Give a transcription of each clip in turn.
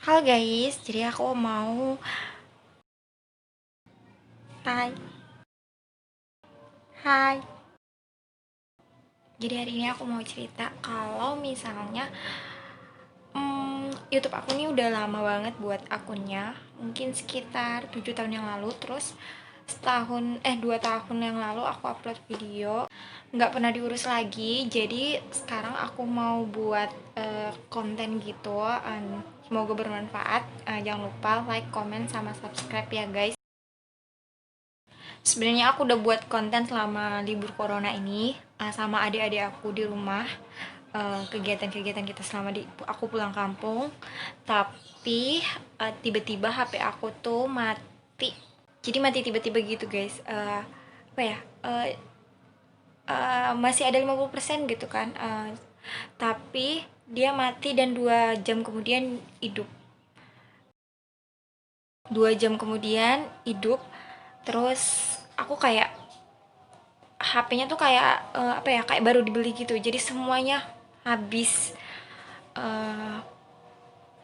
Halo guys, jadi aku mau Hai, hai. Jadi hari ini aku mau cerita kalau misalnya YouTube aku ini udah lama banget buat akunnya. Mungkin sekitar 7 tahun yang lalu. Terus 2 tahun yang lalu aku upload video, nggak pernah diurus lagi. Jadi sekarang aku mau buat konten gitu. Semoga bermanfaat. Jangan lupa like, comment, sama subscribe ya guys. Sebenarnya aku udah buat konten selama libur corona ini, sama adik-adik aku di rumah, kegiatan-kegiatan kita selama aku pulang kampung. Tapi tiba-tiba HP aku tuh mati. Jadi mati tiba-tiba gitu guys. Apa ya? Masih ada 50% gitu kan. Tapi dia mati dan 2 jam kemudian hidup. 2 jam kemudian hidup. Terus aku kayak HP-nya tuh kayak apa ya, kayak baru dibeli gitu, jadi semuanya habis. eh,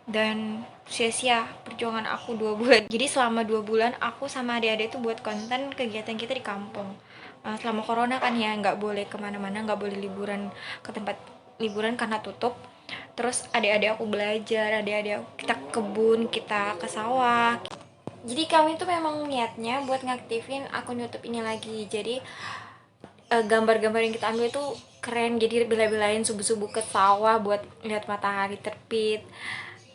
dan sia-sia perjuangan aku 2 bulan. Jadi selama 2 bulan aku sama adik-adik tuh buat konten kegiatan kita di kampung. Selama corona kan ya, nggak boleh kemana-mana, nggak boleh liburan ke tempat liburan karena tutup. Terus adik-adik aku belajar, adik-adik aku, kita kebun, kita ke sawah. Jadi kami tuh memang niatnya buat ngaktifin akun YouTube ini lagi. Jadi gambar-gambar yang kita ambil itu keren, jadi bela-belain subuh-subuh ke sawah buat lihat matahari terbit,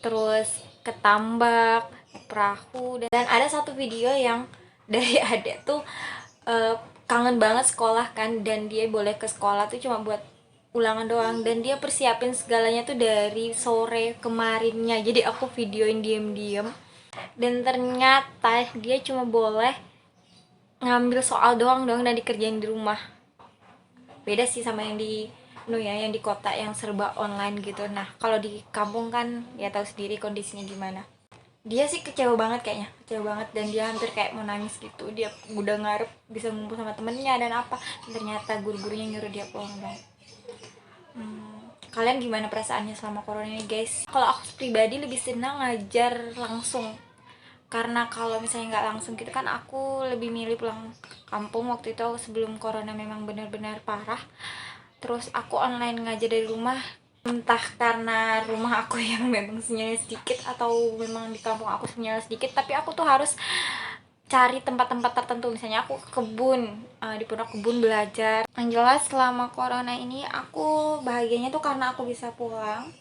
terus ke tambak, naik perahu. Dan ada satu video yang dari adek tuh uh, kangen banget sekolah kan, dan dia boleh ke sekolah tuh cuma buat ulangan doang, dan dia persiapin segalanya tuh dari sore kemarinnya. Jadi aku videoin diem-diem, dan ternyata dia cuma boleh ngambil soal doang dan dikerjain di rumah. Beda sih sama yang di yang di kota yang serba online gitu. Nah kalau di kampung kan ya tahu sendiri kondisinya gimana. Dia sih kecewa banget, kayaknya kecewa banget, dan dia hampir kayak mau nangis gitu. Dia udah ngarep bisa ngumpul sama temennya dan apa, dan ternyata guru-gurunya nyuruh dia pulang dong. Kalian gimana perasaannya selama corona ini guys? Kalau aku pribadi lebih senang ngajar langsung, karena kalau misalnya nggak langsung gitu kan aku lebih milih pulang kampung. Waktu itu sebelum corona memang benar-benar parah. Terus aku online ngajar dari rumah, entah karena rumah aku yang memang sinyalnya sedikit, atau memang di kampung aku sinyalnya sedikit, tapi aku tuh harus cari tempat-tempat tertentu. Misalnya aku ke kebun, di pondok kebun belajar. Yang jelas selama corona ini aku bahagianya tuh karena aku bisa pulang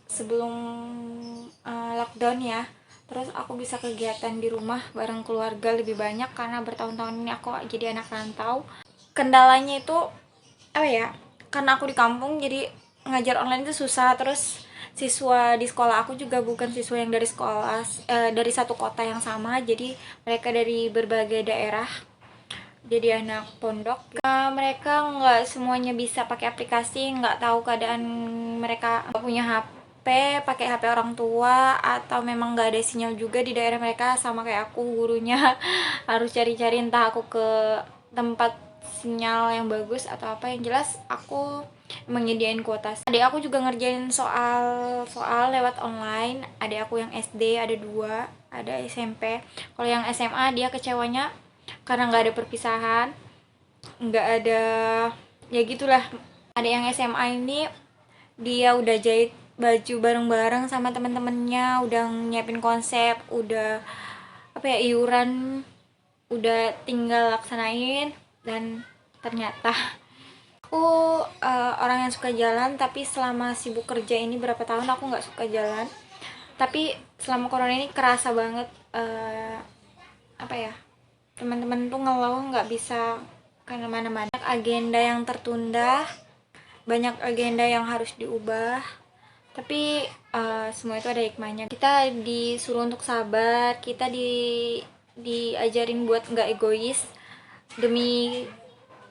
sebelum lockdown ya. Terus aku bisa kegiatan di rumah bareng keluarga lebih banyak, karena bertahun-tahun ini aku jadi anak rantau. Kendalanya itu apa ya, karena aku di kampung jadi ngajar online itu susah. Terus siswa di sekolah aku juga bukan siswa yang dari sekolah dari satu kota yang sama, jadi mereka dari berbagai daerah, jadi anak pondok. Mereka nggak semuanya bisa pakai aplikasi, nggak tahu keadaan, mereka nggak punya HP, pakai HP orang tua, atau memang nggak ada sinyal juga di daerah mereka. Sama kayak aku, gurunya harus cari-cari entah aku ke tempat sinyal yang bagus atau apa. Yang jelas aku menyediain kuota. Adik aku juga ngerjain soal lewat online. Adik aku yang SD ada 2, ada SMP. Kalau yang SMA dia kecewanya karena nggak ada perpisahan, nggak ada, ya gitulah. Ada yang SMA ini dia udah jahit baju bareng-bareng sama temen-temennya, udah nyiapin konsep, udah apa ya, iuran, udah tinggal laksanain. Dan ternyata aku orang yang suka jalan, tapi selama sibuk kerja ini berapa tahun aku nggak suka jalan. Tapi selama corona ini kerasa banget, apa ya, teman-teman tuh ngeluh nggak bisa ke mana-mana. Banyak agenda yang tertunda, banyak agenda yang harus diubah, tapi semua itu ada hikmahnya. Kita disuruh untuk sabar, kita diajarin buat nggak egois demi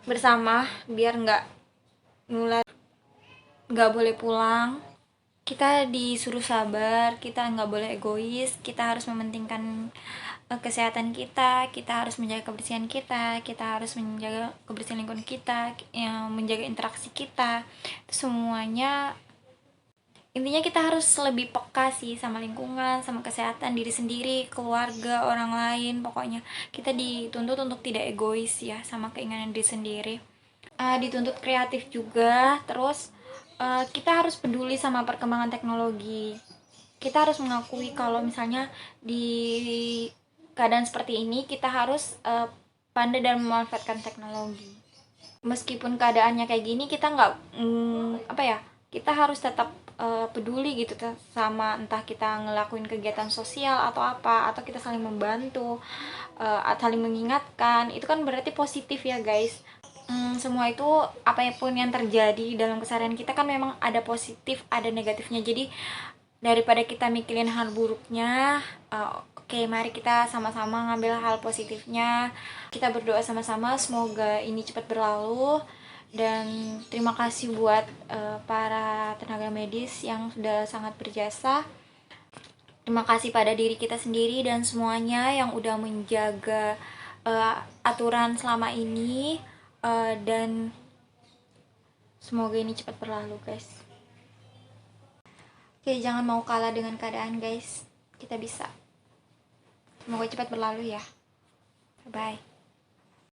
bersama, biar nggak nular. Nggak boleh pulang, kita disuruh sabar, kita nggak boleh egois, kita harus mementingkan kesehatan kita, kita harus menjaga kebersihan kita harus menjaga kebersihan lingkungan kita, yang menjaga interaksi kita. Itu semuanya Intinya kita harus lebih peka sih sama lingkungan, sama kesehatan diri sendiri, keluarga, orang lain. Pokoknya kita dituntut untuk tidak egois ya sama keinginan diri sendiri. Dituntut kreatif juga. Terus kita harus peduli sama perkembangan teknologi. Kita harus mengakui kalau misalnya di keadaan seperti ini kita harus pandai dan memanfaatkan teknologi. Meskipun keadaannya kayak gini, kita nggak apa ya, kita harus tetap peduli gitu sama, entah kita ngelakuin kegiatan sosial atau apa, atau kita saling membantu, saling mengingatkan. Itu kan berarti positif ya guys. Semua itu apapun yang terjadi dalam keseharian kita kan memang ada positif ada negatifnya. Jadi daripada kita mikirin hal buruknya, oke, mari kita sama-sama ngambil hal positifnya. Kita berdoa sama-sama semoga ini cepat berlalu. Dan terima kasih buat para tenaga medis yang sudah sangat berjasa. Terima kasih pada diri kita sendiri dan semuanya yang udah menjaga aturan selama ini, dan semoga ini cepat berlalu guys. Oke, jangan mau kalah dengan keadaan guys, kita bisa. Semoga cepat berlalu ya. Bye.